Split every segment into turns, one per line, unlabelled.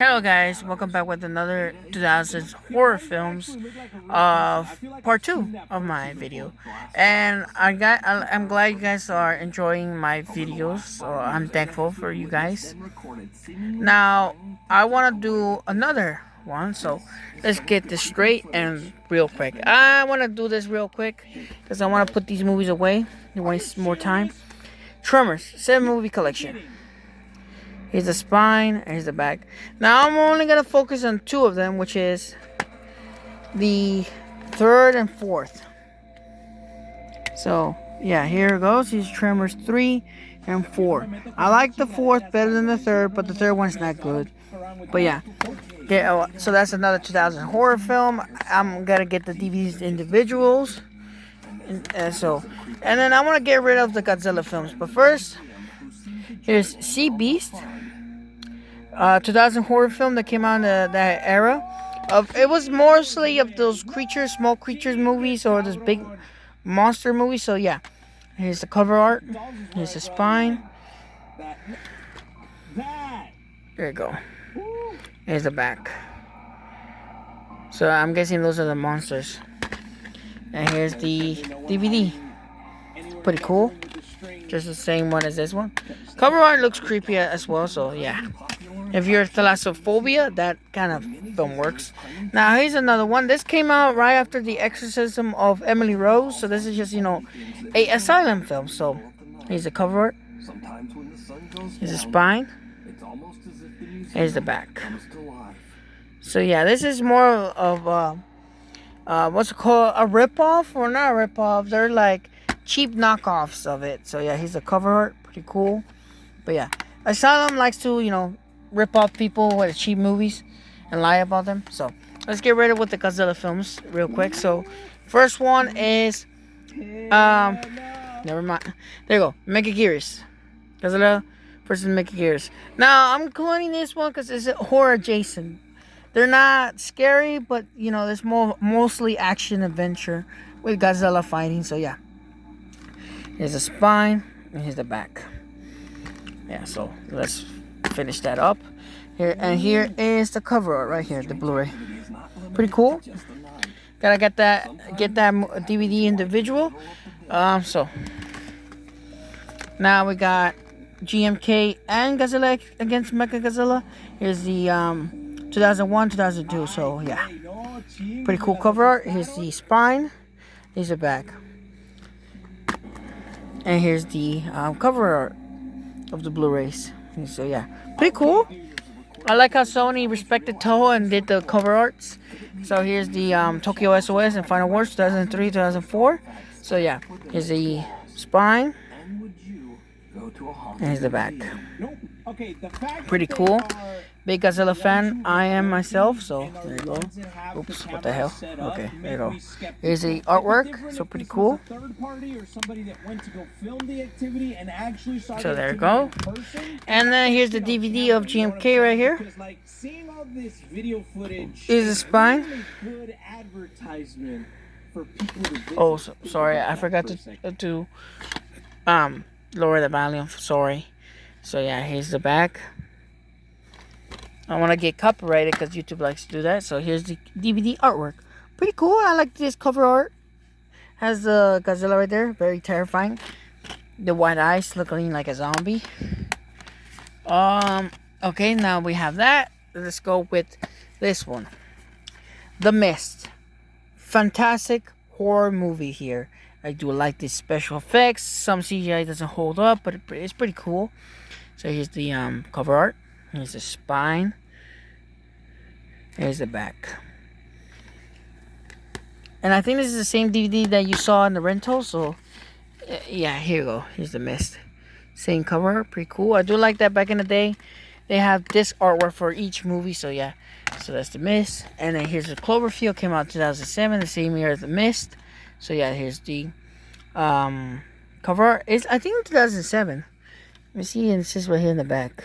Hello guys, welcome back with another 2000s horror films of part 2 of my video. And I'm glad you guys are enjoying my videos, so I'm thankful for you guys. Now, I want to do another one, so let's get this straight and real quick. I want to do this real quick because I want to put these movies away and waste more time. Tremors 7 movie collection. Here's the spine, and here's the back. Now I'm only gonna focus on two of them, which is the third and fourth. So yeah, here it goes. These Tremors 3 and 4. I like the fourth better than the third, but the third one's not good. But yeah, so that's another 2000 horror film. I'm gonna get the DVDs individuals, and then I want to get rid of the Godzilla films. But first, here's Sea Beast. 2000 horror film that came out in that era. It was mostly of those creatures, small creatures movies, or this big monster movie. So yeah, here's the cover art. Here's the spine. There you go. Here's the back. So I'm guessing those are the monsters. And here's the DVD. Pretty cool. Just the same one as this one. Cover art looks creepy as well, so yeah. If you're thalassophobia, that kind of film works. Now, here's another one. This came out right after the exorcism of Emily Rose, so this is just, a asylum film. So, here's the cover art. Here's the spine. Here's the back. So, yeah, this is more of what's it called? A ripoff, or not a ripoff. They're like cheap knockoffs of it. So, yeah, here's the cover art. Pretty cool. But, yeah, Asylum likes to, rip off people with cheap movies and lie about them. So let's get rid of with the Godzilla films real quick. So first one is never mind. There you go. Megaguirus. Godzilla versus Megaguirus. Now I'm including this one because it's horror adjacent. They're not scary, but there's mostly action adventure with Godzilla fighting. So yeah. Here's the spine and here's the back. Yeah, so let's finish that up here, and here is the cover art right here, the Blu-ray. Pretty cool. Gotta get that DVD individual. So now we got GMK and Godzilla against Mechagodzilla. Here's the 2001, 2002. So yeah, pretty cool cover art. Here's the spine. Here's the back, and here's the cover art of the Blu-rays. So yeah, pretty cool. I like how Sony respected Toho and did the cover arts. So here's the Tokyo SOS and Final Wars 2003, 2004. So yeah, here's the spine. And here's the back. Pretty cool. Big Godzilla fan. I am myself. So there you go. Oops, what the hell? Okay, there you go. Here's the artwork. So pretty cool. So there you go. And then here's the DVD of GMK right here. Here's the spine. Oh, sorry, I forgot to lower the volume. Sorry. So yeah, here's the back. I want to get copyrighted because YouTube likes to do that. So here's the DVD artwork. Pretty cool. I like this cover art. Has the Godzilla right there. Very terrifying. The white eyes looking like a zombie. Okay, now we have that. Let's go with this one. The Mist. Fantastic horror movie here. I do like the special effects. Some CGI doesn't hold up, but it's pretty cool. So here's the cover art. Here's the spine. Here's the back. And I think this is the same DVD that you saw in the rental. So yeah, here you go. Here's the Mist. Same cover art. Pretty cool. I do like that back in the day. They have this artwork for each movie. So yeah. So that's the Mist. And then here's the Cloverfield. Came out in 2007. The same year as the Mist. So yeah, here's the cover art. I think 2007. Let me see. And it says right here in the back.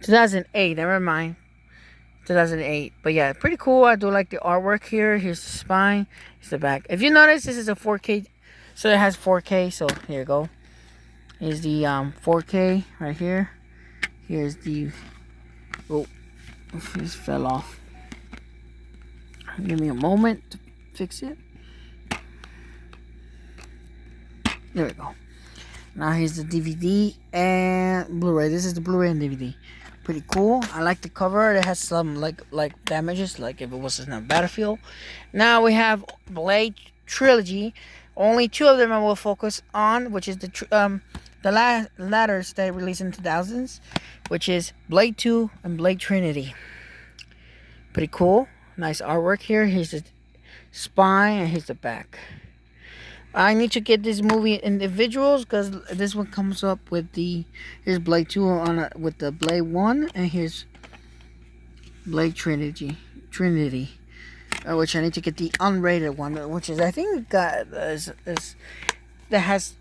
2008. Never mind. 2008. But yeah, pretty cool. I do like the artwork here. Here's the spine. Here's the back. If you notice, this is a 4K. So it has 4K. So here you go. Here's the 4K right here. Here's the Oh, it just fell off. Give me a moment to fix it. There we go. Now here's the DVD and Blu-ray. This is the Blu-ray and DVD. Pretty cool. I like the cover. It has some like damages, like if it was in a Battlefield. Now we have Blade Trilogy. Only two of them I will focus on, which is the ladders that released in 2000s, which is Blade 2 and Blade Trinity. Pretty cool. Nice artwork here. Here's the spine and here's the back. I need to get this movie individuals because this one comes up with here's Blade 2 with the Blade 1, and here's Blade Trinity, which I need to get the unrated one, which is I think that has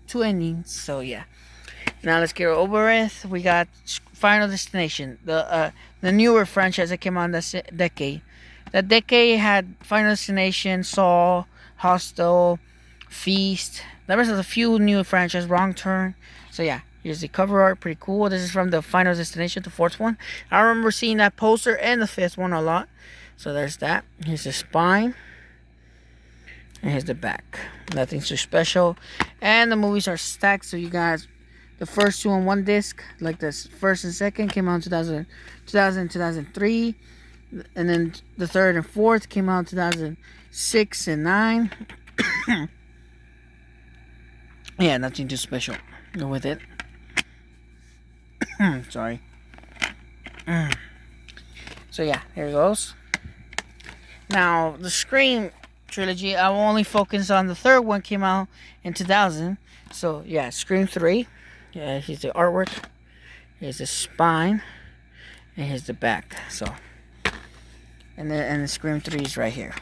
two endings. So yeah. Now let's get over with. We got Final Destination, the newer franchise that came out this decade. That decade had Final Destination, Saw, Hostel, Feast. There was a few new franchises, Wrong Turn. So yeah, here's the cover art, pretty cool. This is from the Final Destination, the fourth one. I remember seeing that poster and the fifth one a lot. So there's that. Here's the spine. And here's the back. Nothing too special. And the movies are stacked, so you guys, the first two on one disc, like this first and second, came out in 2003. And then the third and fourth came out in 2006 and 9. Yeah, nothing too special with it. Sorry. So yeah, here it goes. Now the Scream trilogy, I will only focus on the third one, came out in 2000. So yeah, Scream 3. Yeah, here's the artwork. Here's the spine, and here's the back. So, and the Scream 3 is right here,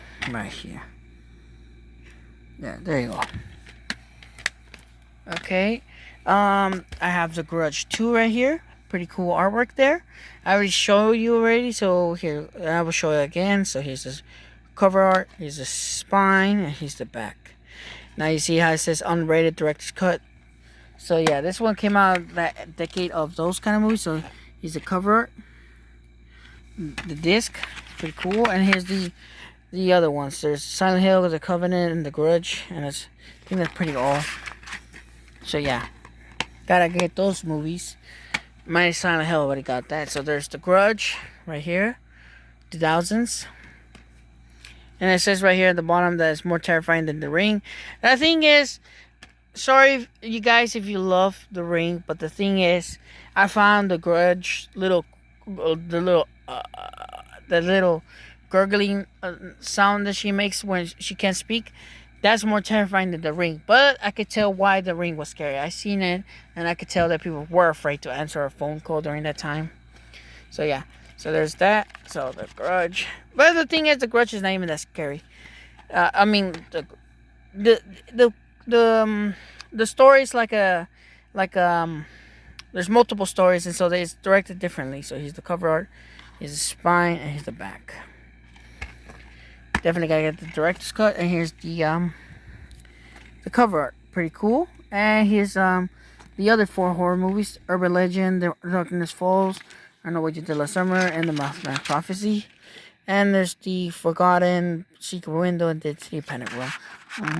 Yeah, there you go. Okay, I have The Grudge 2 right here. Pretty cool artwork there. I already showed you already, so here I will show you again. So here's the cover art, here's the spine, and here's the back. Now you see how it says unrated director's cut. So yeah, this one came out that decade of those kind of movies. So here's the cover art, the disc, pretty cool. And here's the other ones. There's Silent Hill, The Covenant, and The Grudge, and I think that's pretty all. So yeah, gotta get those movies. My Silent Hill already got that. So there's The Grudge right here, 2000s. And it says right here at the bottom that it's more terrifying than The Ring. The thing is, sorry you guys if you love The Ring, but the thing is, I found The Grudge the little gurgling sound that she makes when she can't speak. That's more terrifying than The Ring. But I could tell why The Ring was scary. I seen it, and I could tell that people were afraid to answer a phone call during that time. So yeah. So there's that. So The Grudge. But the thing is, The Grudge is not even that scary. I mean, the story is there's multiple stories, and so it's directed differently. So here's the cover art, here's the spine, and here's the back. Definitely gotta get the director's cut. And here's the cover art, pretty cool. And here's the other 4 horror movies: Urban Legend, The Darkness Falls, I Know What You Did Last Summer, and The Mothman Prophecy. And there's the Forgotten, Secret Window, and Dead City Panic Room.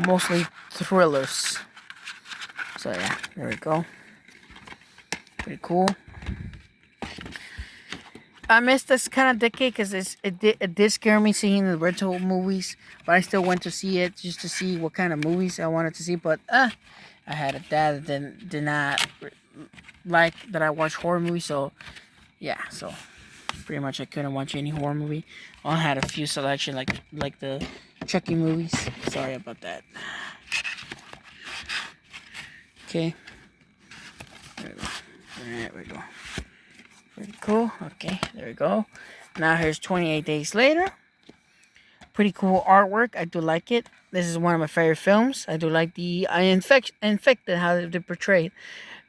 Mostly thrillers. So yeah, there we go. Pretty cool. I missed this kind of decade because it did scare me seeing the rental movies, but I still went to see it just to see what kind of movies I wanted to see. But I had a dad that did not like that I watch horror movies, so yeah, so pretty much I couldn't watch any horror movie. I had a few selection like the Chucky movies. Sorry about that. Okay. There we go. There we go. Pretty cool. Okay, there we go. Now here's 28 Days Later. Pretty cool artwork. I do like it. This is one of my favorite films. I do like the infected, how they portray it.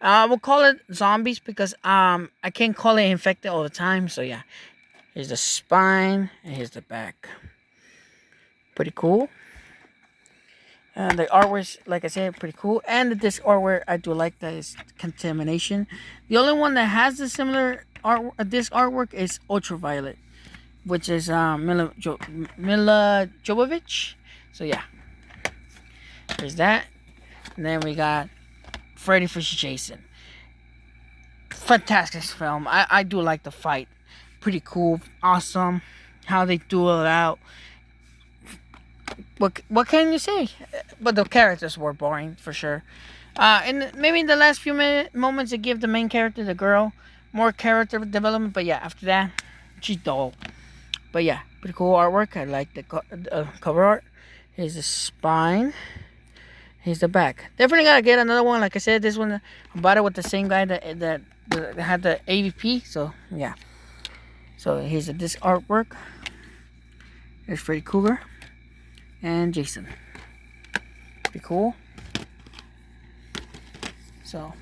We'll call it zombies because I can't call it infected all the time. So yeah, here's the spine and here's the back. Pretty cool. The artwork, like I said, pretty cool. And the disc artwork, I do like that is Contamination. The only one that has the similar this artwork is Ultraviolet, which is Mila Jovovich. So yeah, there's that. And then we got Freddy vs. Jason. Fantastic film. I do like the fight. Pretty cool, awesome. How they duel it out. What can you say? But the characters were boring for sure. And maybe in the last few moments, they give the main character, the girl, more character development. But yeah, after that, she's dull. But yeah, pretty cool artwork. I like the cover art. Here's the spine. Here's the back. Definitely gotta get another one. Like I said, this one I bought it with the same guy that had the AVP. So yeah. So here's this artwork. There's Freddy Krueger and Jason. Pretty cool. So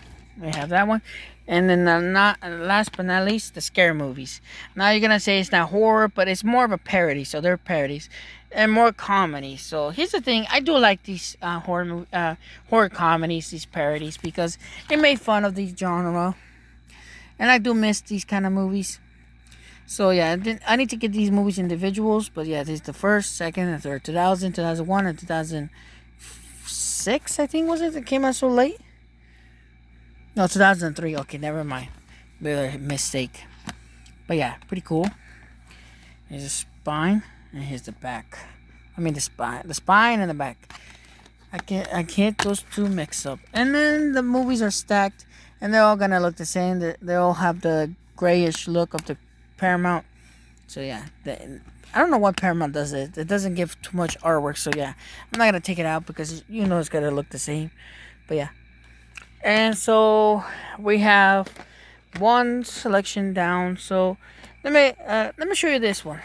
we have that one. And then not last but not least, the scary movies. Now you're gonna say it's not horror, but it's more of a parody. So they're parodies and more comedy. So here's the thing: I do like these horror comedies, these parodies, because it made fun of these genre, and I do miss these kind of movies. So yeah, I need to get these movies individuals. But yeah, this is the first, second, and third. 2000, 2001, and 2006. I think was it that came out so late. No, 2003. Okay, never mind. Mistake. But yeah, pretty cool. Here's the spine, and here's the back. I mean the spine and the back. I can't those two mix up. And then the movies are stacked, and they're all gonna look the same. They all have the grayish look of the Paramount. So yeah, I don't know what Paramount does it. It doesn't give too much artwork. So yeah, I'm not gonna take it out because you know it's gonna look the same. But yeah. And so we have one selection down. So let me show you this one.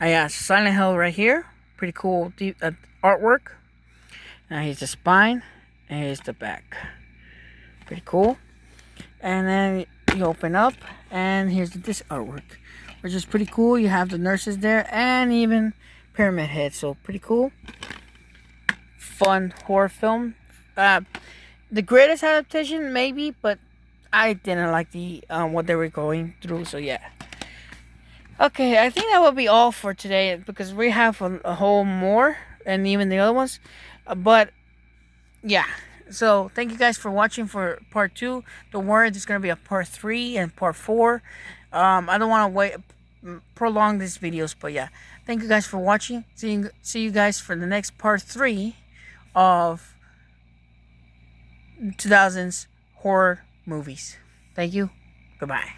I got Silent Hill right here. Pretty cool artwork. Now here's the spine, and here's the back. Pretty cool. And then you open up, and here's this artwork, which is pretty cool. You have the nurses there, and even Pyramid Head. So pretty cool. Fun horror film. The greatest adaptation maybe, but I didn't like the what they were going through. So yeah. Okay, I think that will be all for today because we have a whole more and even the other ones. But yeah. So thank you guys for watching for part 2. Don't worry, there's gonna be a part 3 and part 4. I don't want to prolong these videos, but yeah. Thank you guys for watching. See you guys for the next part 3 of 2000s horror movies. Thank you. Goodbye.